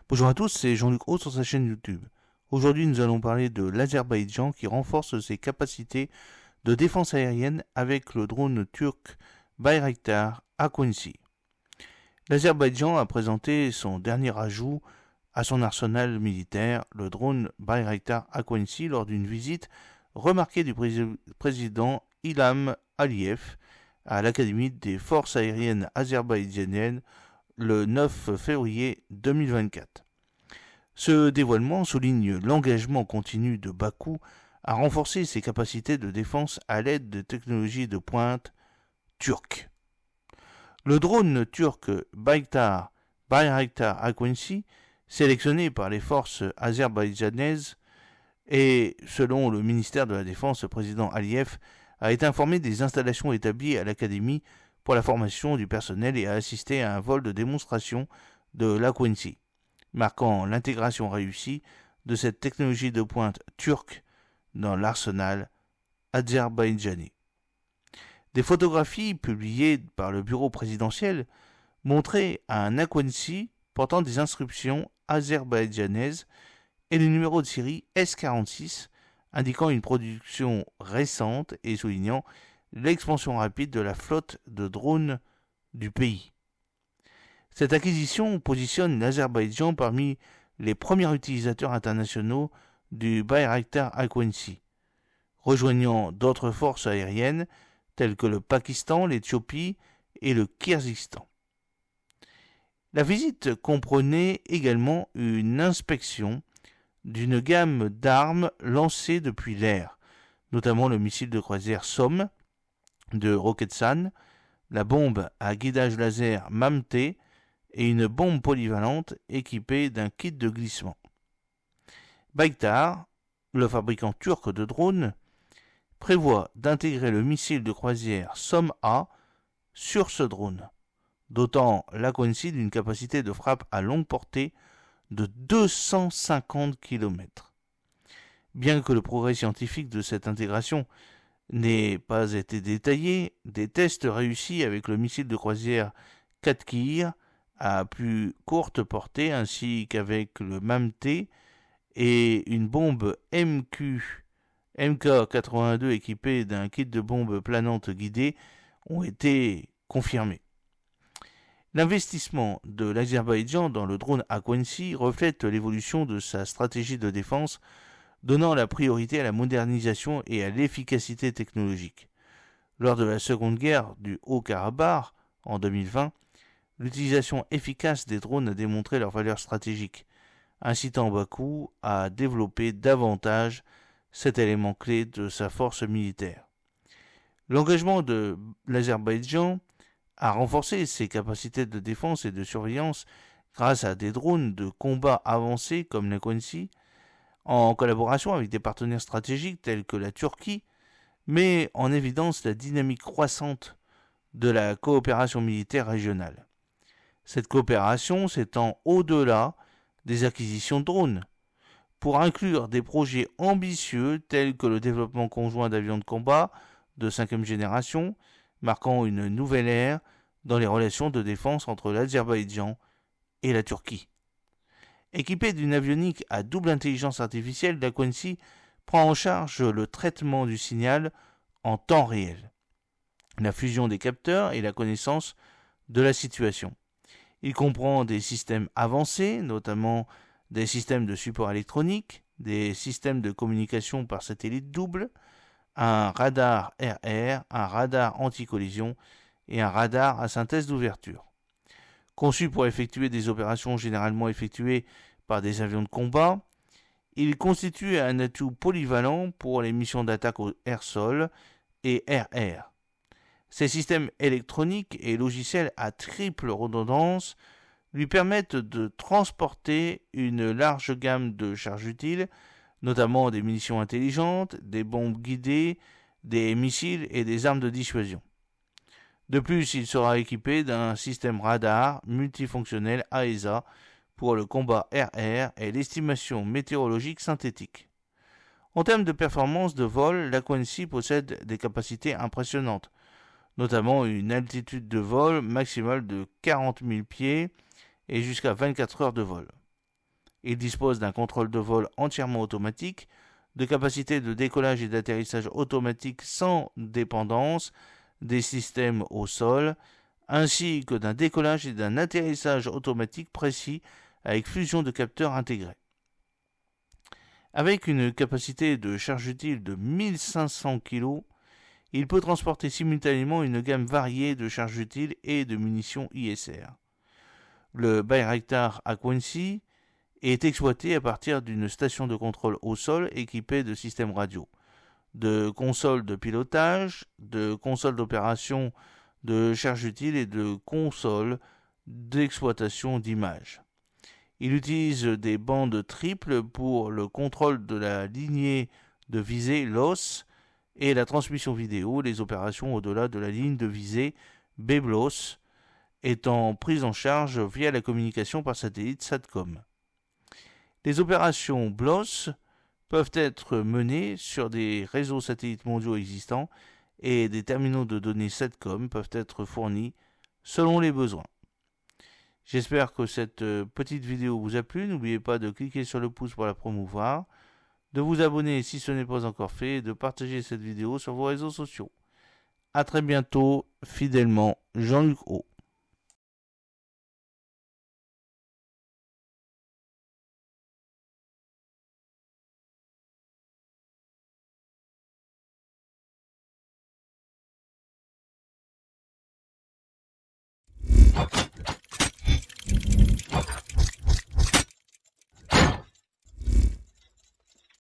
Bonjour à tous, c'est Jean-Luc Haut sur sa chaîne YouTube. Aujourd'hui, nous allons parler de l'Azerbaïdjan qui renforce ses capacités de défense aérienne avec le drone turc Bayraktar Akunci. L'Azerbaïdjan a présenté son dernier ajout à son arsenal militaire, le drone Bayraktar Akunci, lors d'une visite remarquée du président Ilham Aliyev à l'Académie des forces aériennes azerbaïdjaniennes le 9 février 2024. Ce dévoilement souligne l'engagement continu de Bakou à renforcer ses capacités de défense à l'aide de technologies de pointe turques. Le drone turc Bayraktar Akunci, sélectionné par les forces azerbaïdjanaises, et selon le ministère de la Défense, le président Aliyev a été informé des installations établies à l'Académie pour la formation du personnel et a assisté à un vol de démonstration de l'Akunci, marquant l'intégration réussie de cette technologie de pointe turque dans l'arsenal azerbaïdjanais. Des photographies publiées par le bureau présidentiel montraient un Akunci portant des inscriptions azerbaïdjanaises et le numéro de série S46 indiquant une production récente et soulignant l'expansion rapide de la flotte de drones du pays. Cette acquisition positionne l'Azerbaïdjan parmi les premiers utilisateurs internationaux du Bayraktar Akunci, rejoignant d'autres forces aériennes telles que le Pakistan, l'Éthiopie et le Kyrgyzstan. La visite comprenait également une inspection d'une gamme d'armes lancées depuis l'air, notamment le missile de croisière Somme de Roketsan, la bombe à guidage laser MAMT et une bombe polyvalente équipée d'un kit de glissement. Bayraktar, le fabricant turc de drones, prévoit d'intégrer le missile de croisière Somme-A sur ce drone, dotant l'Akunci d'une capacité de frappe à longue portée de 250 km. Bien que le progrès scientifique de cette intégration n'ait pas été détaillé, des tests réussis avec le missile de croisière Katkir à plus courte portée ainsi qu'avec le MAMT et une bombe MK82 équipée d'un kit de bombes planantes guidées ont été confirmés. L'investissement de l'Azerbaïdjan dans le drone Akunci reflète l'évolution de sa stratégie de défense, donnant la priorité à la modernisation et à l'efficacité technologique. Lors de la seconde guerre du Haut-Karabakh en 2020, l'utilisation efficace des drones a démontré leur valeur stratégique, incitant Bakou à développer davantage cet élément clé de sa force militaire. L'engagement de l'Azerbaïdjan a renforcé ses capacités de défense et de surveillance grâce à des drones de combat avancés comme l'Akunci, en collaboration avec des partenaires stratégiques tels que la Turquie, met en évidence la dynamique croissante de la coopération militaire régionale. Cette coopération s'étend au-delà des acquisitions de drones, pour inclure des projets ambitieux tels que le développement conjoint d'avions de combat de 5e génération, marquant une nouvelle ère dans les relations de défense entre l'Azerbaïdjan et la Turquie. Équipé d'une avionique à double intelligence artificielle, l'Akunci prend en charge le traitement du signal en temps réel, la fusion des capteurs et la connaissance de la situation. Il comprend des systèmes avancés, notamment des systèmes de support électronique, des systèmes de communication par satellite double, un radar RR, un radar anti-collision et un radar à synthèse d'ouverture. Conçu pour effectuer des opérations généralement effectuées par des avions de combat, il constitue un atout polyvalent pour les missions d'attaque au air-sol et air-air. Ces systèmes électroniques et logiciels à triple redondance lui permettent de transporter une large gamme de charges utiles, notamment des munitions intelligentes, des bombes guidées, des missiles et des armes de dissuasion. De plus, il sera équipé d'un système radar multifonctionnel AESA pour le combat air-air et l'estimation météorologique synthétique. En termes de performance de vol, l'Akunci possède des capacités impressionnantes, notamment une altitude de vol maximale de 40 000 pieds et jusqu'à 24 heures de vol. Il dispose d'un contrôle de vol entièrement automatique, de capacités de décollage et d'atterrissage automatique sans dépendance des systèmes au sol, ainsi que d'un décollage et d'un atterrissage automatique précis avec fusion de capteurs intégrés. Avec une capacité de charge utile de 1500 kg, il peut transporter simultanément une gamme variée de charges utiles et de munitions ISR. Le Bayraktar Aquancy est exploité à partir d'une station de contrôle au sol équipée de systèmes radio, de consoles de pilotage, de consoles d'opération de charge utile et de consoles d'exploitation d'images. Il utilise des bandes triples pour le contrôle de la lignée de visée LOS et la transmission vidéo, les opérations au-delà de la ligne de visée BBLOS étant prises en charge via la communication par satellite SATCOM. Les opérations BLOS peuvent être menées sur des réseaux satellites mondiaux existants et des terminaux de données SATCOM peuvent être fournis selon les besoins. J'espère que cette petite vidéo vous a plu. N'oubliez pas de cliquer sur le pouce pour la promouvoir, de vous abonner si ce n'est pas encore fait et de partager cette vidéo sur vos réseaux sociaux. A très bientôt, fidèlement, Jean-Luc O.